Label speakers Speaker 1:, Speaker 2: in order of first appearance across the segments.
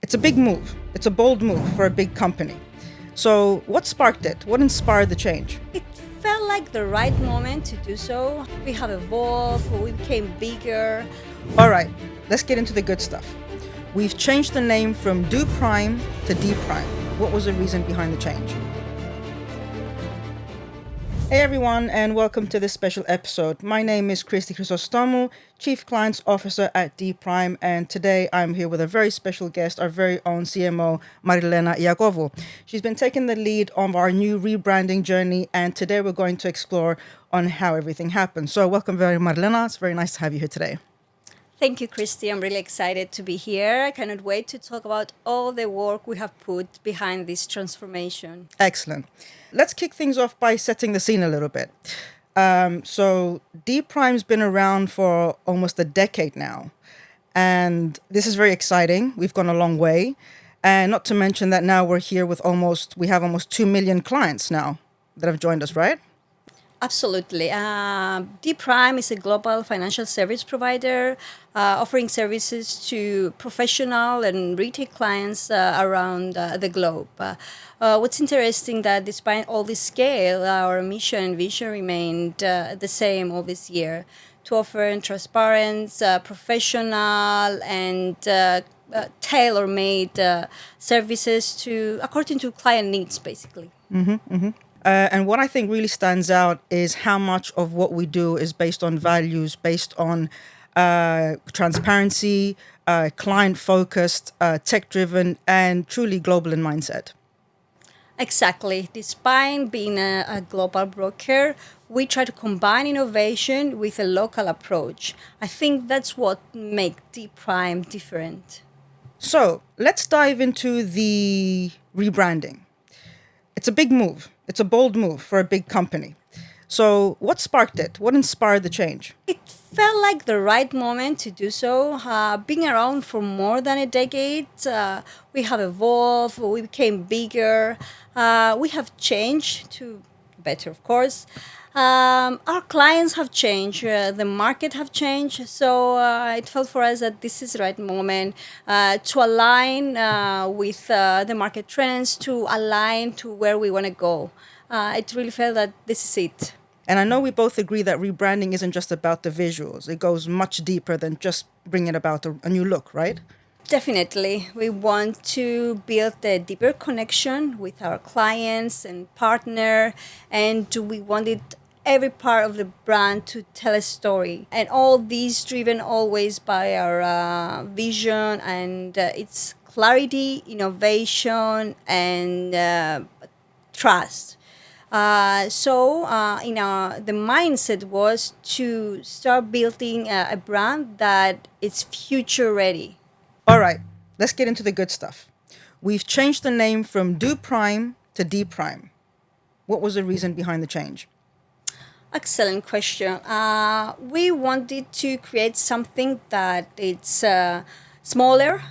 Speaker 1: It's a big move. It's a bold move for a big company. So what sparked it? What inspired the change?
Speaker 2: It felt like the right moment to do so. We have evolved, we became bigger.
Speaker 1: All right, let's get into the good stuff. We've changed the name from Do Prime to D Prime. What was the reason behind the change? Hey everyone, and welcome to this special episode. My name is Christy Chrysostomou, Chief Clients Officer at D Prime, and today I'm here with a very special guest, our very own CMO, Marilena Iagovu. She's been taking the lead on our new rebranding journey, and today we're going to explore on how everything happened. So welcome, Marilena. It's very nice to have you here today.
Speaker 2: Thank you, Christy. I'm really excited to be here. I cannot wait to talk about all the work we have put behind this transformation.
Speaker 1: Excellent. Let's kick things off by setting the scene a little bit. So D Prime's been around for almost a decade now, and this is very exciting. We've gone a long way, and not to mention that now we have almost 2 million clients now that have joined us, right?
Speaker 2: Absolutely. D Prime is a global financial service provider offering services to professional and retail clients around the globe. What's interesting that despite all this scale, our mission and vision remained the same all this year, to offer transparent, professional, and tailor-made services according to client needs, basically.
Speaker 1: And what I think really stands out is how much of what we do is based on values, based on transparency, client-focused, tech-driven, and truly global in mindset.
Speaker 2: Exactly. Despite being a global broker, we try to combine innovation with a local approach. I think that's what makes D Prime different.
Speaker 1: So let's dive into the rebranding. It's a big move. It's a bold move for a big company. So what sparked it? What inspired the change?
Speaker 2: It felt like the right moment to do so. Being around for more than a decade, we have evolved, we became bigger, we have changed to better, of course. Our clients have changed, the market have changed, so it felt for us that this is the right moment to align with the market trends, to align to where we want to go. It really felt that this is it.
Speaker 1: And I know we both agree that rebranding isn't just about the visuals. It goes much deeper than just bringing about a new look, right?
Speaker 2: Definitely. We want to build a deeper connection with our clients and partner, and we wanted every part of the brand to tell a story. And all these driven always by our vision and its clarity, innovation, and trust. The mindset was to start building a brand that is future ready.
Speaker 1: All right, let's get into the good stuff. We've changed the name from Do Prime to D Prime. What was the reason behind the change?
Speaker 2: Excellent question. We wanted to create something that it's smaller,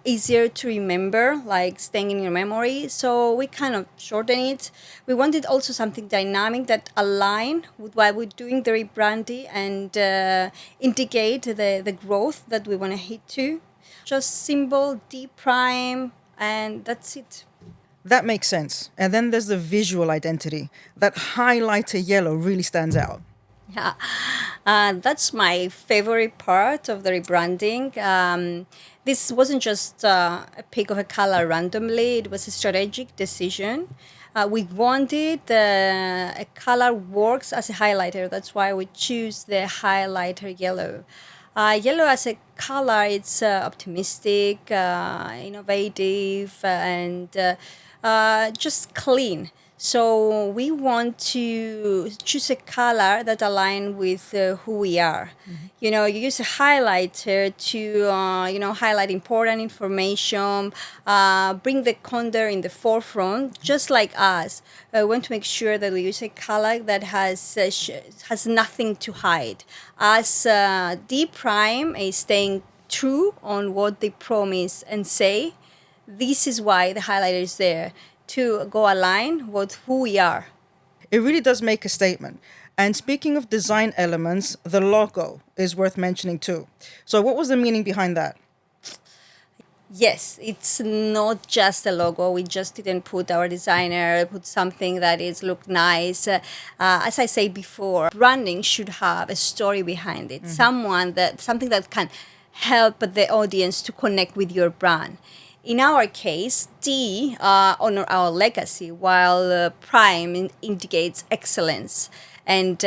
Speaker 2: easier to remember, like staying in your memory. So we kind of shorten it. We wanted also something dynamic that align with what we're doing, the rebranding, and indicate the growth that we want to hit to. Just symbol D Prime, and that's it.
Speaker 1: That makes sense. And then there's the visual identity. That highlighter yellow really stands out.
Speaker 2: Yeah, that's my favorite part of the rebranding. This wasn't just a pick of a color randomly, it was a strategic decision. We wanted a color works as a highlighter. That's why we choose the highlighter yellow. Yellow as a color, it's optimistic, innovative, and just clean. So we want to choose a color that aligns with who we are. Mm-hmm. You use a highlighter to, highlight important information, bring the content in the forefront, just like us. We want to make sure that we use a color that has nothing to hide. As D Prime is staying true on what they promise and say, this is why the highlighter is there, to go align with who we are.
Speaker 1: It really does make a statement. And speaking of design elements, the logo is worth mentioning too. So what was the meaning behind that?
Speaker 2: Yes, it's not just a logo. We just didn't put our designer, put something that is look nice. As I say before, branding should have a story behind it. Something that can help the audience to connect with your brand. In our case, D honor our legacy, while Prime indicates excellence. And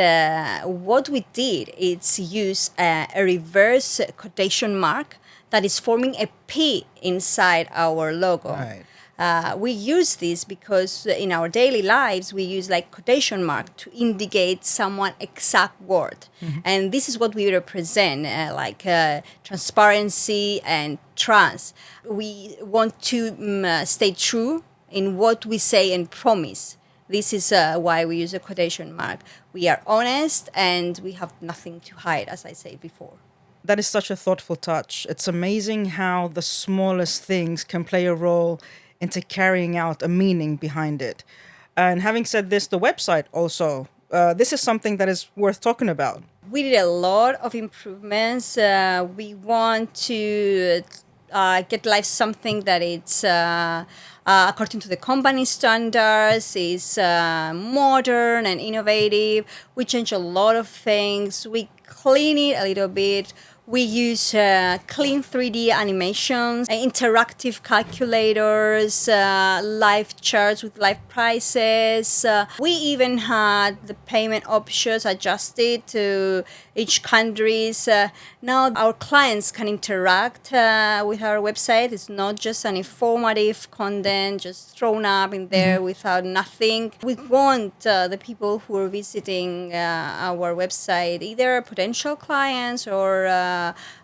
Speaker 2: what we did is use a reverse quotation mark that is forming a P inside our logo.
Speaker 1: Right.
Speaker 2: We use this because in our daily lives we use like quotation mark to indicate someone exact word, and this is what we represent, transparency and trust. We want to stay true in what we say and promise. This is why we use a quotation mark. We are honest and we have nothing to hide, as I said before.
Speaker 1: That is such a thoughtful touch. It's amazing how the smallest things can play a role into carrying out a meaning behind it. And having said this, the website also, this is something that is worth talking about.
Speaker 2: We did a lot of improvements. We want to get live something that it's according to the company standards, is modern and innovative. We change a lot of things. We clean it a little bit. We use clean 3D animations, interactive calculators, live charts with live prices. We even had the payment options adjusted to each countries. Now our clients can interact with our website. It's not just an informative content just thrown up in there without nothing. We want the people who are visiting our website, either potential clients or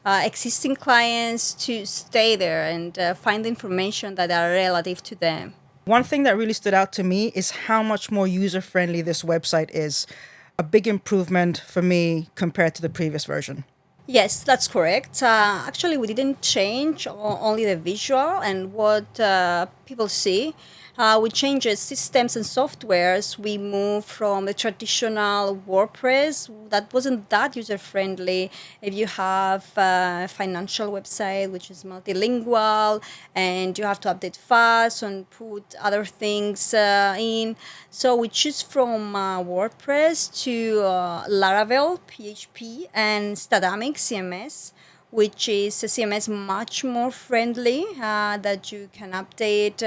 Speaker 2: existing clients, to stay there and find information that are relative to them.
Speaker 1: One thing that really stood out to me is how much more user friendly this website is. A big improvement for me compared to the previous version.
Speaker 2: Yes, that's correct. Actually, we didn't change only the visual and what people see. We changed the systems and softwares. We moved from the traditional WordPress that wasn't that user friendly. If you have a financial website which is multilingual and you have to update fast and put other things in, so we choose from WordPress to Laravel, PHP, and Stadamic CMS, which is a CMS much more friendly, that you can update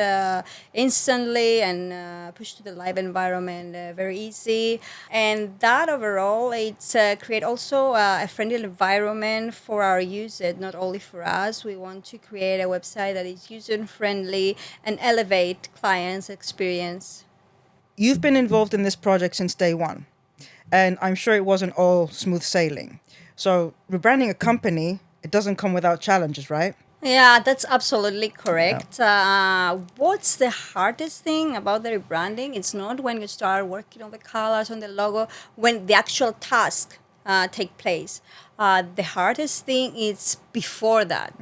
Speaker 2: instantly and push to the live environment very easy. And that overall, it's create also a friendly environment for our users, not only for us. We want to create a website that is user friendly and elevate clients' experience.
Speaker 1: You've been involved in this project since day one, and I'm sure it wasn't all smooth sailing. So, rebranding a company, it doesn't come without challenges, right?
Speaker 2: Yeah, that's absolutely
Speaker 1: Yeah.
Speaker 2: correct. What's the hardest thing about the rebranding? It's not when you start working on the colors, on the logo, when the actual task take place. The hardest thing is before that.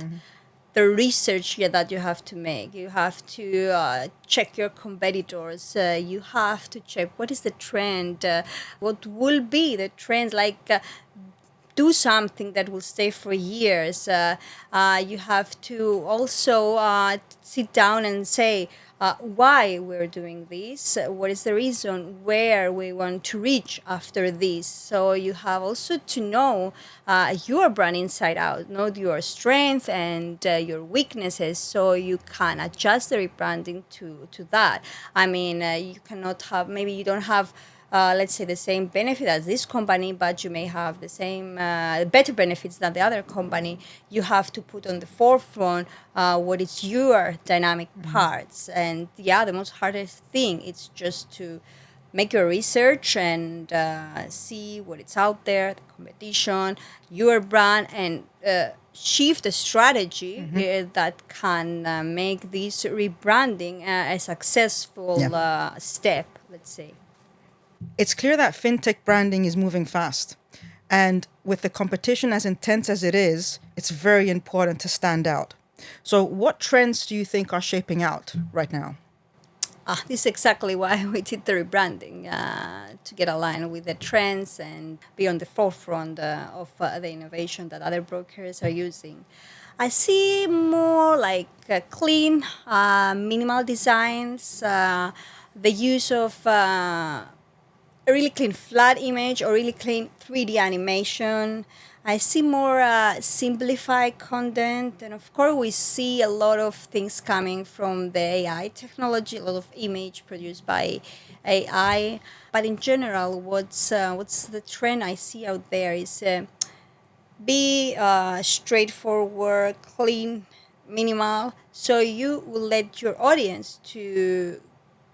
Speaker 2: The research, yeah, that you have to make. You have to check your competitors. You have to check what is the trend, what will be the trends, do something that will stay for years. You have to also sit down and say why we're doing this, what is the reason, where we want to reach after this. So you have also to know your brand inside out, know your strength and your weaknesses, so you can adjust the rebranding to that. I mean, you cannot have, maybe you don't have let's say the same benefit as this company, but you may have the same better benefits than the other company. You have to put on the forefront what is your dynamic parts. And yeah, the most hardest thing is just to make your research and see what is out there, the competition, your brand, and shift a strategy that can make this rebranding a successful
Speaker 1: Yeah.
Speaker 2: step, let's say.
Speaker 1: It's clear that fintech branding is moving fast. And with the competition as intense as it is, it's very important to stand out. So, what trends do you think are shaping out right now?
Speaker 2: This is exactly why we did the rebranding, to get aligned with the trends and be on the forefront of the innovation that other brokers are using. I see more like clean, minimal designs, the use of a really clean flat image or really clean 3D animation. I see more simplified content, and of course, we see a lot of things coming from the AI technology, a lot of image produced by AI. But in general, what's the trend I see out there is be straightforward, clean, minimal, so you will let your audience to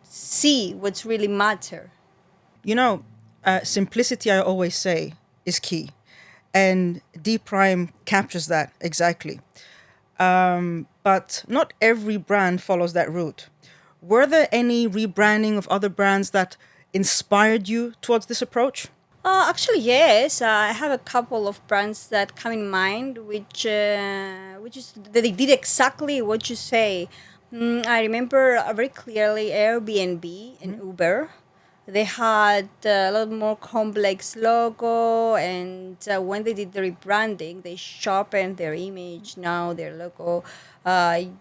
Speaker 2: see what's really matter.
Speaker 1: You know, simplicity, I always say, is key. And D Prime captures that exactly. But not every brand follows that route. Were there any rebranding of other brands that inspired you towards this approach?
Speaker 2: Actually, yes. I have a couple of brands that come in mind, which is that they did exactly what you say. I remember very clearly Airbnb and Uber. They had a lot more complex logo, and when they did the rebranding, they sharpened their image. Now their logo,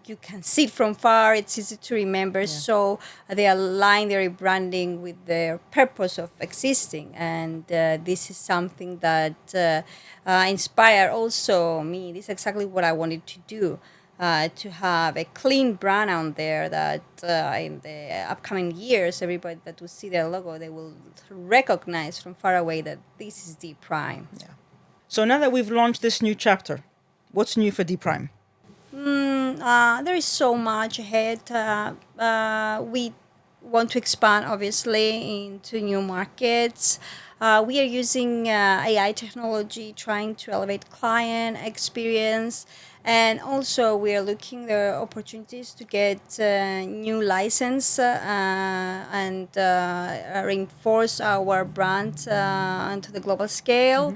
Speaker 2: you can see it from far. It's easy to remember. So they align their rebranding with their purpose of existing, and this is something that inspired also me. This is exactly what I wanted to do, to have a clean brand out there that in the upcoming years, everybody that will see their logo, they will recognize from far away that this is D Prime.
Speaker 1: So now that we've launched this new chapter, what's new for D Prime?
Speaker 2: There is so much ahead. We want to expand, obviously, into new markets. We are using AI technology, trying to elevate client experience, and also we are looking the opportunities to get new license and reinforce our brand onto the global scale.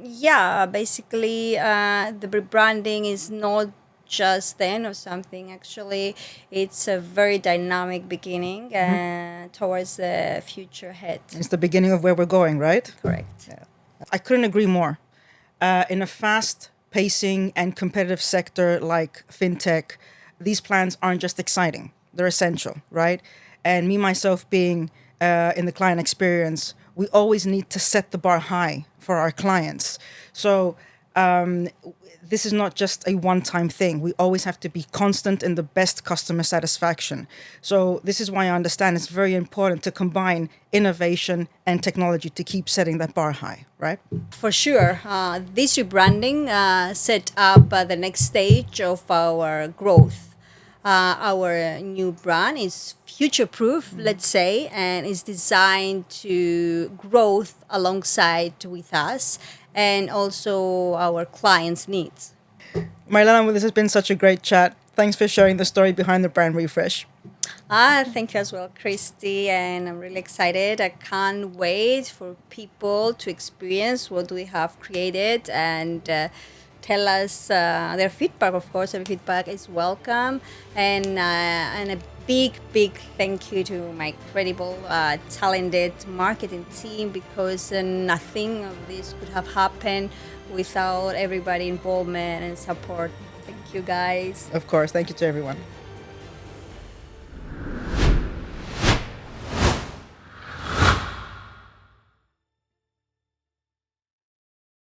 Speaker 2: Yeah, basically, the rebranding is not just the end of something. Actually, it's a very dynamic beginning towards the future ahead.
Speaker 1: It's the beginning of where we're going, right?
Speaker 2: Correct.
Speaker 1: I couldn't agree more. In a fast pacing and competitive sector like fintech, these plans aren't just exciting, they're essential, right? And me, myself, being in the client experience, we always need to set the bar high for our clients. So this is not just a one-time thing. We always have to be constant in the best customer satisfaction. So this is why I understand it's very important to combine innovation and technology to keep setting that bar high, right?
Speaker 2: For sure. This rebranding set up the next stage of our growth. Our new brand is future proof, let's say, and is designed to growth alongside with us and also our clients' needs.
Speaker 1: Marilena, this has been such a great chat. Thanks for sharing the story behind the brand refresh.
Speaker 2: Thank you as well, Christy, and I'm really excited. I can't wait for people to experience what we have created and tell us their feedback. Of course, every feedback is welcome, and a big thank you to my incredible, talented marketing team because nothing of this could have happened without everybody involvement and support. Thank you, guys.
Speaker 1: Of course, thank you to everyone.